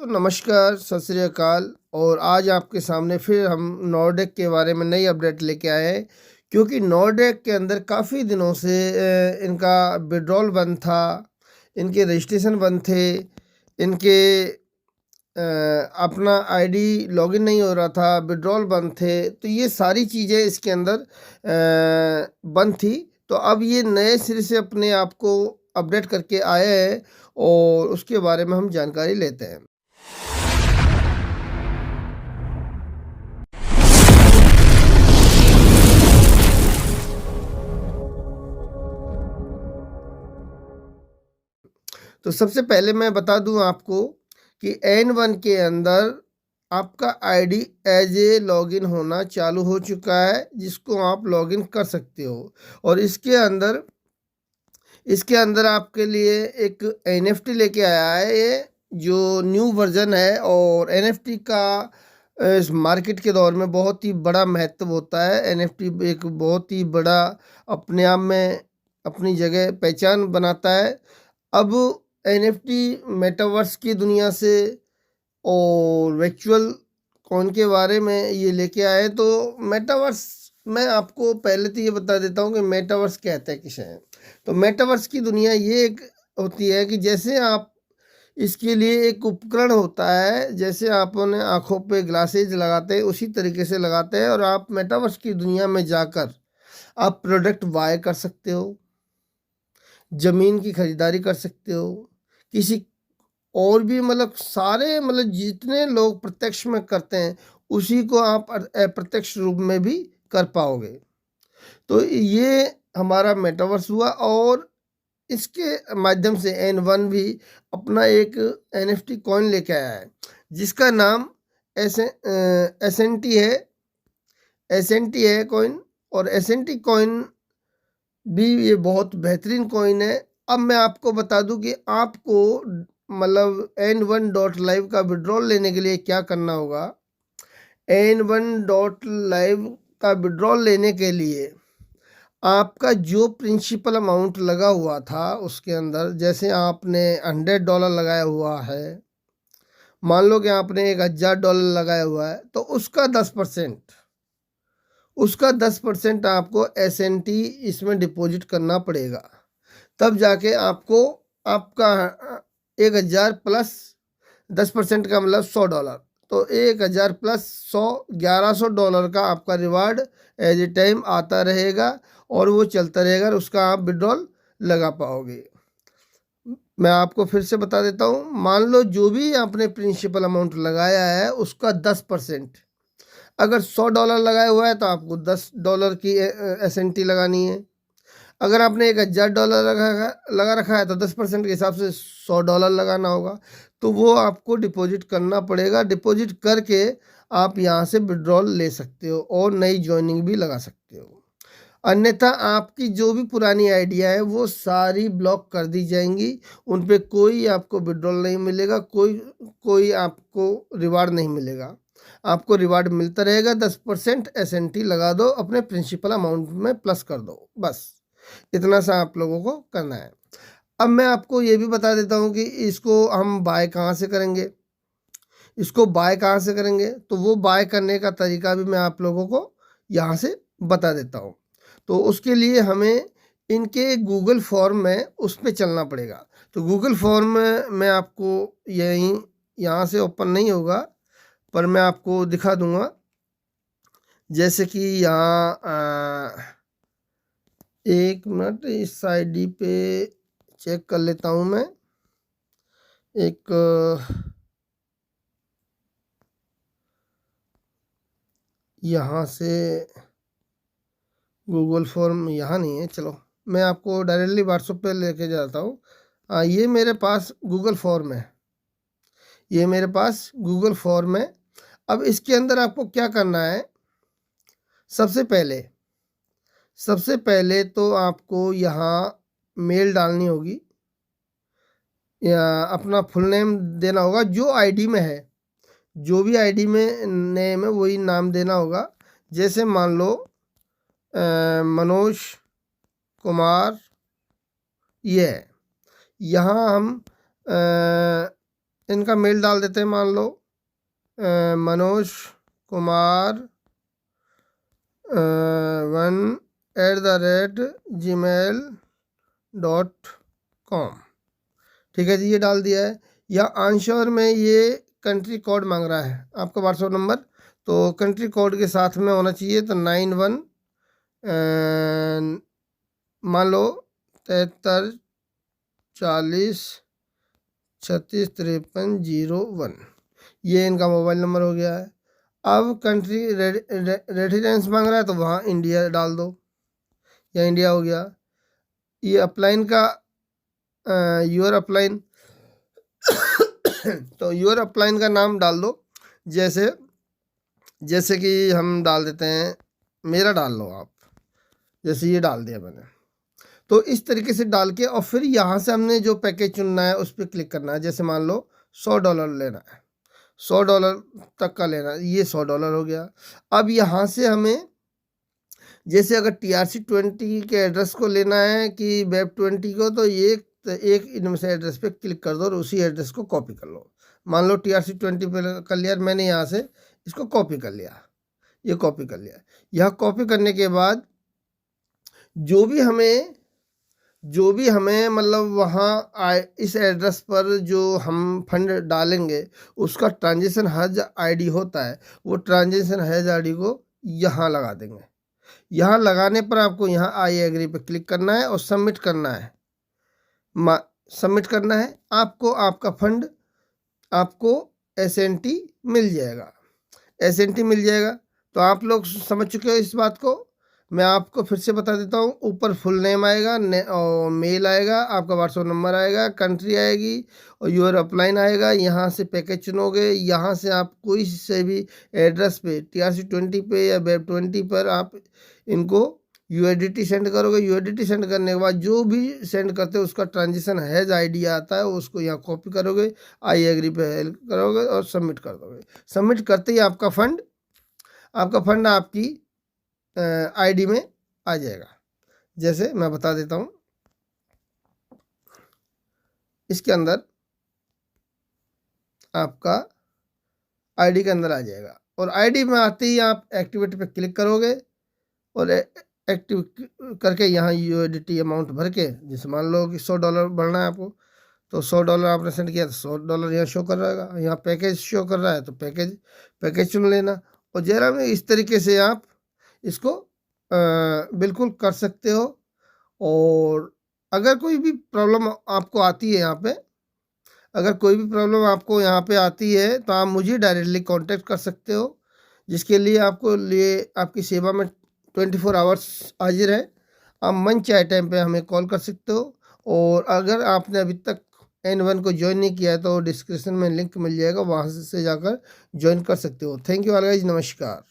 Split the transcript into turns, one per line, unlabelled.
तो नमस्कार, सत श्री अकाल। और आज आपके सामने फिर हम नॉर्डेक के बारे में नई अपडेट लेके आए हैं, क्योंकि नॉर्डेक के अंदर काफ़ी दिनों से इनका विड्रॉल बंद था, इनके रजिस्ट्रेशन बंद थे, इनके अपना आईडी लॉगिन नहीं हो रहा था, विड्रॉल बंद थे। तो ये सारी चीज़ें इसके अंदर बंद थी। तो अब ये नए सिरे से अपने आप को अपडेट करके आए हैं और उसके बारे में हम जानकारी लेते हैं। तो सबसे पहले मैं बता दूं आपको कि N1 के अंदर आपका आईडी एज ए लॉगिन होना चालू हो चुका है, जिसको आप लॉगिन कर सकते हो। और इसके अंदर आपके लिए एक NFT लेके आया है, ये जो न्यू वर्जन है। और NFT का इस मार्केट के दौर में बहुत ही बड़ा महत्व होता है। NFT एक बहुत ही बड़ा अपने आप में अपनी जगह पहचान बनाता है। अब NFT मेटावर्स की दुनिया से और वर्चुअल कॉइन के बारे में ये लेके आए। तो मेटावर्स, मैं आपको पहले तो ये बता देता हूँ कि मेटावर्स कहते हैं किसे हैं। तो मेटावर्स की दुनिया ये एक होती है कि जैसे आप इसके लिए एक उपकरण होता है, जैसे आप अपने आँखों पे ग्लासेज लगाते हैं उसी तरीके से लगाते हैं, और आप मेटावर्स की दुनिया में जाकर आप प्रोडक्ट बाय कर सकते हो, ज़मीन की खरीदारी कर सकते हो, किसी और भी मतलब सारे मतलब जितने लोग प्रत्यक्ष में करते हैं उसी को आप अप्रत्यक्ष रूप में भी कर पाओगे। तो ये हमारा मेटावर्स हुआ। और इसके माध्यम से N1 भी अपना एक NFT कॉइन लेके आया है, जिसका नाम एसेंटी है। एसेंटी है कॉइन, और एसेंटी कॉइन भी ये बहुत बेहतरीन कॉइन है। अब मैं आपको बता दूं कि आपको मतलब N1.live का विड्रॉल लेने के लिए क्या करना होगा। N1.live का विड्रॉल लेने के लिए आपका जो प्रिंसिपल अमाउंट लगा हुआ था उसके अंदर, जैसे आपने $100 लगाया हुआ है, मान लो कि आपने $1000 लगाया हुआ है, तो उसका 10% आपको SNT इसमें डिपॉजिट करना पड़ेगा। तब जाके आपको आपका 1000 प्लस 10% का मतलब $100। तो 1000 प्लस 100, $1100 का आपका रिवार्ड एज ए टाइम आता रहेगा, और वो चलता रहेगा, और उसका आप विड्रॉल लगा पाओगे। मैं आपको फिर से बता देता हूँ, मान लो जो भी आपने प्रिंसिपल अमाउंट लगाया है उसका 10%। अगर $100 लगाया हुआ है तो आपको $10 की SNT लगानी है। अगर आपने $1000 लगा रखा है तो 10% के हिसाब से $100 लगाना होगा। तो वो आपको डिपॉजिट करना पड़ेगा। डिपॉजिट करके आप यहाँ से विड्रॉल ले सकते हो और नई ज्वाइनिंग भी लगा सकते हो। अन्यथा आपकी जो भी पुरानी आइडिया है वो सारी ब्लॉक कर दी जाएंगी, उन पे कोई आपको विड्रॉल नहीं मिलेगा, कोई आपको रिवार्ड नहीं मिलेगा। आपको रिवार्ड मिलता रहेगा। 10% SNT लगा दो, अपने प्रिंसिपल अमाउंट में प्लस कर दो, बस इतना सा आप लोगों को करना है। अब मैं आपको ये भी बता देता हूँ कि इसको हम बाय कहाँ से करेंगे। तो वो बाय करने का तरीका भी मैं आप लोगों को यहाँ से बता देता हूँ। तो उसके लिए हमें इनके गूगल फॉर्म में उस पर चलना पड़ेगा। तो गूगल फॉर्म में मैं आपको यहाँ से ओपन नहीं होगा, पर मैं आपको दिखा दूंगा। जैसे कि यहाँ एक मिनट, इस आईडी पे चेक कर लेता हूँ मैं। एक यहाँ से गूगल फॉर्म यहाँ नहीं है, चलो मैं आपको डायरेक्टली व्हाट्सएप पे लेके जाता हूँ। ये मेरे पास गूगल फॉर्म है, अब इसके अंदर आपको क्या करना है। सबसे पहले तो आपको यहाँ मेल डालनी होगी, या अपना फुल नेम देना होगा जो आईडी में है। जो भी आईडी में नेम है वही नाम देना होगा। जैसे मान लो मनोज कुमार, ये है। यहाँ हम इनका मेल डाल देते हैं, मान लो मनोज कुमार 1@gmail.com। ठीक है जी, ये डाल दिया है। या आंसर में ये कंट्री कोड मांग रहा है आपका व्हाट्सएप नंबर, तो कंट्री कोड के साथ में होना चाहिए। तो 91 मान लो 73 40 36 53 01, ये इनका मोबाइल नंबर हो गया है। अब कंट्री रेजिडेंस मांग रहा है तो वहाँ इंडिया डाल दो, या इंडिया हो गया। ये अपलाइन का यूर अपलाइन तो यूर अपलाइन का नाम डाल दो, जैसे जैसे कि हम डाल देते हैं, मेरा डाल लो आप, जैसे ये डाल दिया मैंने। तो इस तरीके से डाल के और फिर यहाँ से हमने जो पैकेज चुनना है उस पर क्लिक करना है। जैसे मान लो $100 लेना है, $100 तक का लेना है, ये $100 हो गया। अब यहाँ से हमें जैसे अगर TRC20 के एड्रेस को लेना है कि Web20 को, तो एक इनमें से एड्रेस पे क्लिक कर दो और उसी एड्रेस को कॉपी कर लो। मान लो TRC20 पे कर लिया मैंने, यहाँ से इसको कॉपी कर लिया, ये कॉपी कर लिया। यह कॉपी करने के बाद जो भी हमें मतलब वहाँ इस एड्रेस पर जो हम फंड डालेंगे उसका ट्रांजेक्शन हज आईडी होता है, वो ट्रांजेक्शन हज आईडी को यहाँ लगा देंगे। यहाँ लगाने पर आपको यहाँ आई एग्री पे क्लिक करना है और सबमिट करना है। सबमिट करना है, आपको आपका फंड आपको SNT मिल जाएगा, SNT मिल जाएगा। तो आप लोग समझ चुके हो इस बात को। मैं आपको फिर से बता देता हूँ, ऊपर फुल नेम आएगा, और मेल आएगा, आपका व्हाट्सएप नंबर आएगा, कंट्री आएगी और यूर अपलाइन आएगा। यहाँ से पैकेज चुनोगे, यहाँ से आप कोई से भी एड्रेस पे TRC20 पे या Web20 पर आप इनको UIDT सेंड करोगे। UIDT सेंड करने के बाद जो भी सेंड करते हो उसका ट्रांजेक्शन हैज आईडी आता है, उसको यहाँ कॉपी करोगे, आई एग्री पे हेल्प करोगे और सबमिट कर दोगे। सबमिट करते ही आपका फंड आपकी आईडी में आ जाएगा। जैसे मैं बता देता हूँ, इसके अंदर आपका आईडी के अंदर आ जाएगा और आईडी में आते ही आप एक्टिवेट पे क्लिक करोगे और एक्टिव करके यहाँ UIDT अमाउंट भर के, जैसे मान लो कि $100 भरना है आपको, तो $100 आपने सेंड किया तो $100 यहाँ शो कर रहेगा। यहाँ पैकेज शो कर रहा है तो पैकेज चुन लेना। और जरा में इस तरीके से आप इसको बिल्कुल कर सकते हो। और अगर कोई भी प्रॉब्लम आपको आती है यहाँ पे, अगर कोई भी प्रॉब्लम आपको यहाँ पे आती है तो आप मुझे डायरेक्टली कांटेक्ट कर सकते हो, जिसके लिए आपकी सेवा में 24 आवर्स हाजिर है। आप मन चाहे टाइम पे हमें कॉल कर सकते हो। और अगर आपने अभी तक N1 को ज्वाइन नहीं किया है तो डिस्क्रिप्शन में लिंक मिल जाएगा, वहाँ से जाकर ज्वाइन कर सकते हो। थैंक यू ऑल गाइस, नमस्कार।